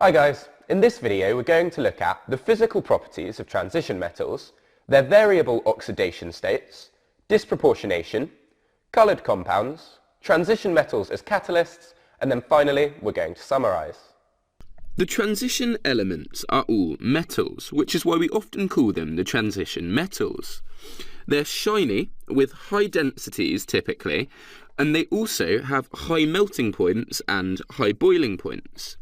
Hi guys, in this video we're going to look at the physical properties of transition metals, their variable oxidation states, disproportionation, coloured compounds, transition metals as catalysts, and then finally we're going to summarise. The transition elements are all metals, which is why we often call them the transition metals. They're shiny, with high densities typically, and they also have high melting points and high boiling points.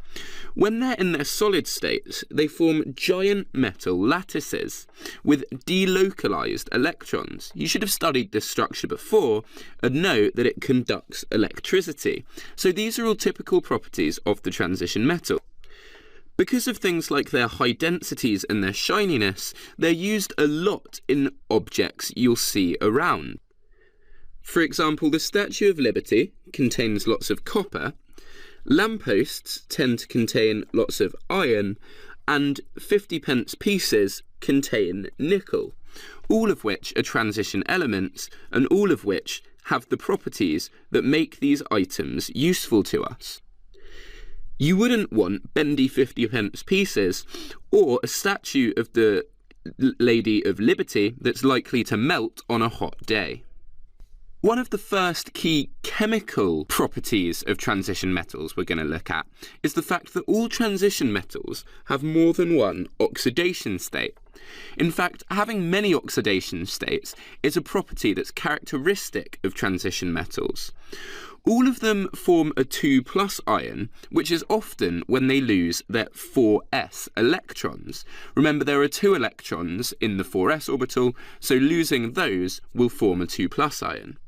When they're in their solid states, they form giant metal lattices with delocalized electrons. You should have studied this structure before and know that it conducts electricity. So these are all typical properties of the transition metal. Because of things like their high densities and their shininess, they're used a lot in objects you'll see around. For example, the Statue of Liberty contains lots of copper, lampposts tend to contain lots of iron, and 50p pieces contain nickel, all of which are transition elements and all of which have the properties that make these items useful to us. You wouldn't want bendy 50p pieces or a statue of the Lady of Liberty that's likely to melt on a hot day. One of the first key chemical properties of transition metals we're going to look at is the fact that all transition metals have more than one oxidation state. In fact, having many oxidation states is a property that's characteristic of transition metals. All of them form a 2+ ion, which is often when they lose their 4s electrons. Remember, there are 2 electrons in the 4s orbital, so losing those will form a 2+ ion.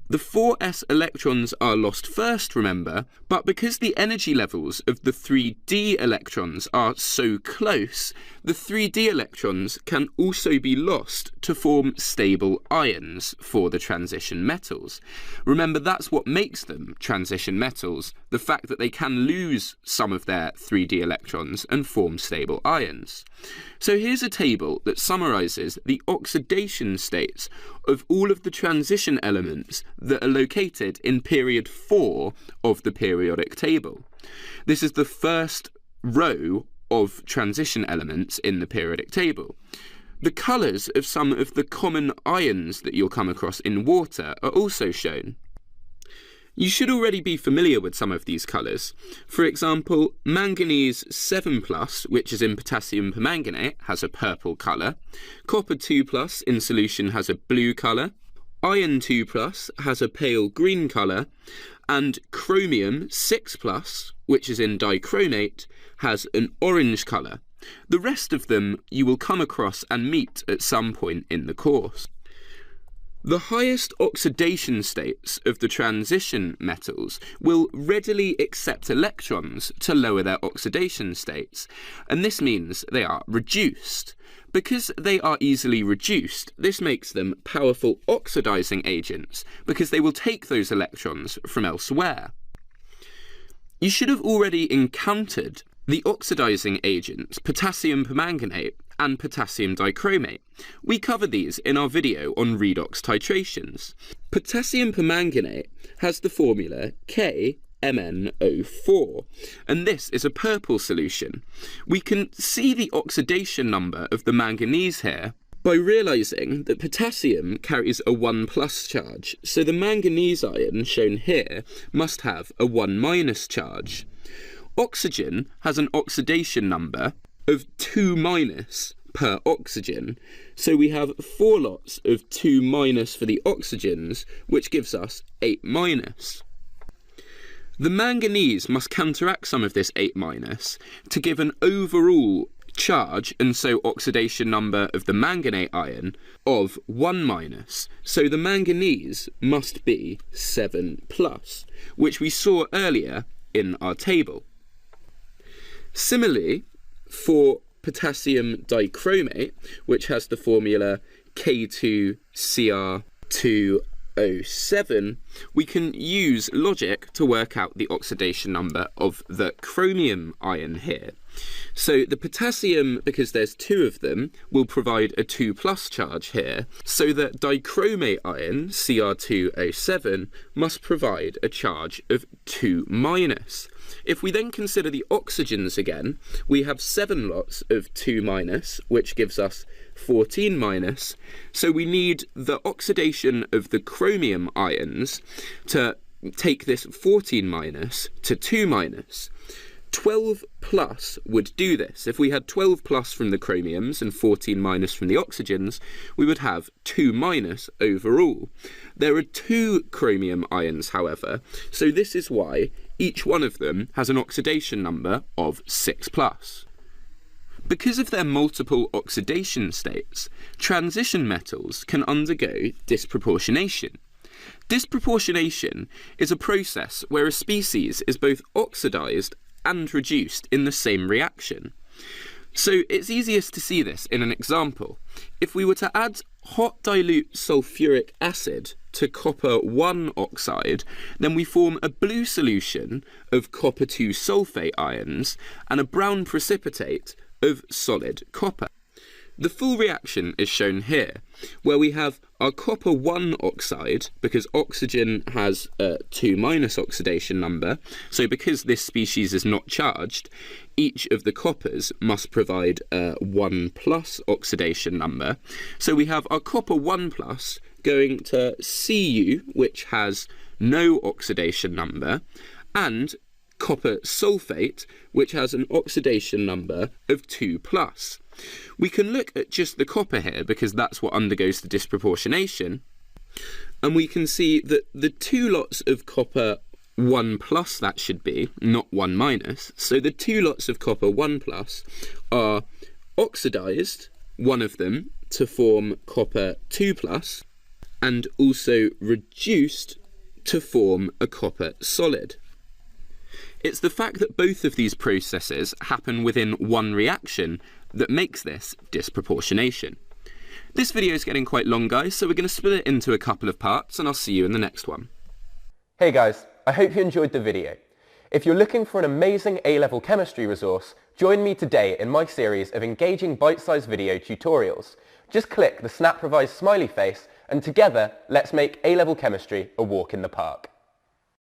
The 4s electrons are lost first, remember, but because the energy levels of the 3d electrons are so close, the 3d electrons can also be lost to form stable ions for the transition metals. Remember, that's what makes them transition metals, the fact that they can lose some of their 3d electrons and form stable ions. So here's a table that summarises the oxidation states of all of the transition elements that are located in period 4 of the periodic table. This is the first row of transition elements in the periodic table. The colours of some of the common ions that you'll come across in water are also shown. You should already be familiar with some of these colours. For example, manganese 7+, which is in potassium permanganate, has a purple colour. Copper 2+ in solution has a blue colour. Iron 2+ has a pale green colour. And chromium 6+, which is in dichromate, has an orange colour. The rest of them you will come across and meet at some point in the course. The highest oxidation states of the transition metals will readily accept electrons to lower their oxidation states, and this means they are reduced. Because they are easily reduced, this makes them powerful oxidizing agents, because they will take those electrons from elsewhere. You should have already encountered the oxidizing agents potassium permanganate and potassium dichromate. We cover these in our video on redox titrations. Potassium permanganate has the formula KMnO4, and this is a purple solution. We can see the oxidation number of the manganese here by realising that potassium carries a 1+ charge, so the manganese ion shown here must have a 1- charge. Oxygen has an oxidation number of 2- per oxygen, so we have 4 lots of 2- for the oxygens, which gives us 8-. The manganese must counteract some of this 8- to give an overall charge, and so oxidation number of the manganate ion, of 1-, so the manganese must be 7+, which we saw earlier in our table. Similarly, for potassium dichromate, which has the formula K2Cr2O7, we can use logic to work out the oxidation number of the chromium ion here. So the potassium, because there's two of them, will provide a 2+ charge here, so that dichromate ion, Cr2O7, must provide a charge of 2-. If we then consider the oxygens again, we have 7 lots of 2-, which gives us 14-. So we need the oxidation of the chromium ions to take this 14- to 2-. 12+ would do this. If we had 12+ from the chromiums and 14- from the oxygens, we would have 2- overall. There are 2 chromium ions, however, so this is why each one of them has an oxidation number of 6+. Because of their multiple oxidation states, transition metals can undergo disproportionation. Disproportionation is a process where a species is both oxidized and reduced in the same reaction. So it's easiest to see this in an example. If we were to add hot dilute sulfuric acid to copper-1 oxide, then we form a blue solution of copper-2 sulfate ions and a brown precipitate of solid copper. The full reaction is shown here, where we have our copper-1 oxide, because oxygen has a 2- oxidation number, so because this species is not charged, each of the coppers must provide a 1+ oxidation number. So we have our copper-1+ going to Cu, which has no oxidation number, and copper sulfate, which has an oxidation number of 2+. We can look at just the copper here because that's what undergoes the disproportionation, and we can see that the 2 lots of copper 1+ that should be, not 1-. So the 2 lots of copper 1+ are oxidized, one of them, to form copper 2+, and also reduced to form a copper solid. It's the fact that both of these processes happen within one reaction that makes this disproportionation. This video is getting quite long, guys, so we're going to split it into a couple of parts, and I'll see you in the next one. Hey guys, I hope you enjoyed the video. If you're looking for an amazing A-level chemistry resource, join me today in my series of engaging bite-sized video tutorials. Just click the Snap Revise smiley face, and together, let's make A-level chemistry a walk in the park.